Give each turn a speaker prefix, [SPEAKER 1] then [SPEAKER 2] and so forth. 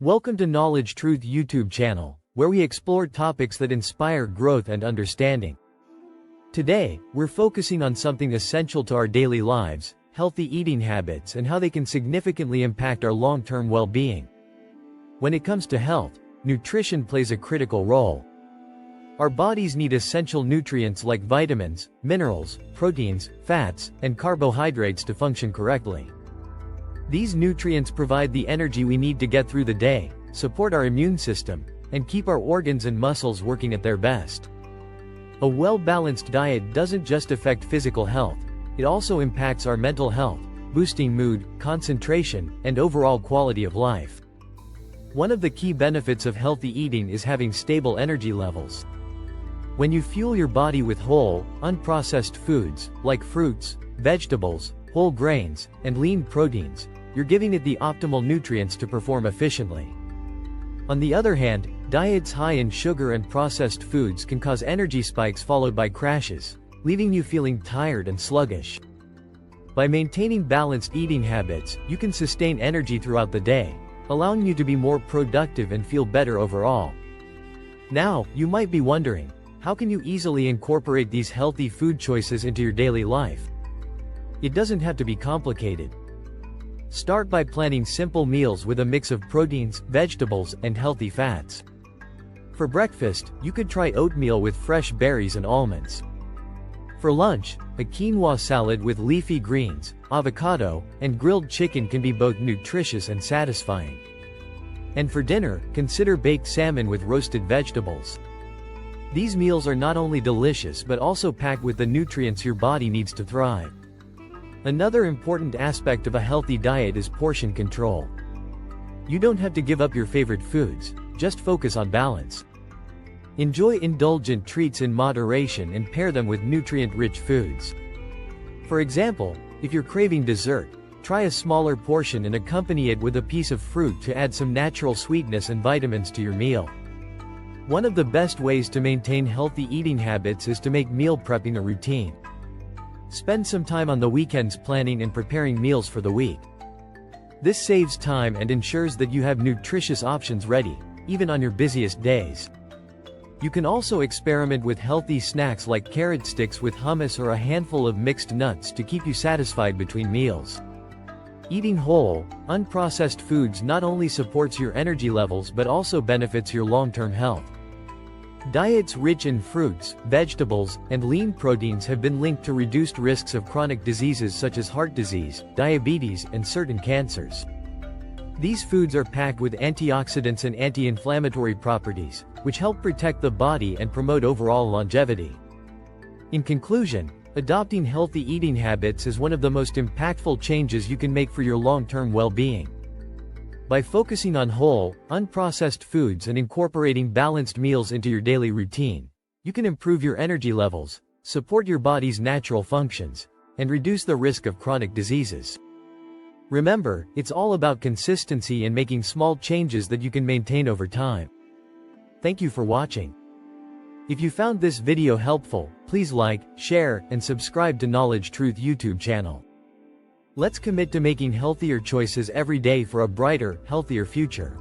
[SPEAKER 1] Welcome to Knowledge Truth YouTube channel, where we explore topics that inspire growth and understanding. Today, we're focusing on something essential to our daily lives, healthy eating habits and how they can significantly impact our long-term well-being. When it comes to health, nutrition plays a critical role. Our bodies need essential nutrients like vitamins, minerals, proteins, fats, and carbohydrates to function correctly. These nutrients provide the energy we need to get through the day, support our immune system, and keep our organs and muscles working at their best. A well-balanced diet doesn't just affect physical health, it also impacts our mental health, boosting mood, concentration, and overall quality of life. One of the key benefits of healthy eating is having stable energy levels. When you fuel your body with whole, unprocessed foods, like fruits, vegetables, whole grains, and lean proteins, you're giving it the optimal nutrients to perform efficiently. On the other hand, diets high in sugar and processed foods can cause energy spikes followed by crashes, leaving you feeling tired and sluggish. By maintaining balanced eating habits, you can sustain energy throughout the day, allowing you to be more productive and feel better overall. Now, you might be wondering, how can you easily incorporate these healthy food choices into your daily life? It doesn't have to be complicated. Start by planning simple meals with a mix of proteins, vegetables, and healthy fats. For breakfast, you could try oatmeal with fresh berries and almonds. For lunch, a quinoa salad with leafy greens, avocado, and grilled chicken can be both nutritious and satisfying. And for dinner, consider baked salmon with roasted vegetables. These meals are not only delicious but also packed with the nutrients your body needs to thrive. Another important aspect of a healthy diet is portion control. You don't have to give up your favorite foods, just focus on balance. Enjoy indulgent treats in moderation and pair them with nutrient-rich foods. For example, if you're craving dessert, try a smaller portion and accompany it with a piece of fruit to add some natural sweetness and vitamins to your meal. One of the best ways to maintain healthy eating habits is to make meal prepping a routine. Spend some time on the weekends planning and preparing meals for the week. This saves time and ensures that you have nutritious options ready, even on your busiest days. You can also experiment with healthy snacks like carrot sticks with hummus or a handful of mixed nuts to keep you satisfied between meals. Eating whole, unprocessed foods not only supports your energy levels but also benefits your long-term health. Diets rich in fruits, vegetables, and lean proteins have been linked to reduced risks of chronic diseases such as heart disease, diabetes, and certain cancers. These foods are packed with antioxidants and anti-inflammatory properties, which help protect the body and promote overall longevity. In conclusion, adopting healthy eating habits is one of the most impactful changes you can make for your long-term well-being. By focusing on whole, unprocessed foods and incorporating balanced meals into your daily routine, you can improve your energy levels, support your body's natural functions, and reduce the risk of chronic diseases. Remember, it's all about consistency and making small changes that you can maintain over time. Thank you for watching. If you found this video helpful, please like, share, and subscribe to Knowledge Truth YouTube channel. Let's commit to making healthier choices every day for a brighter, healthier future.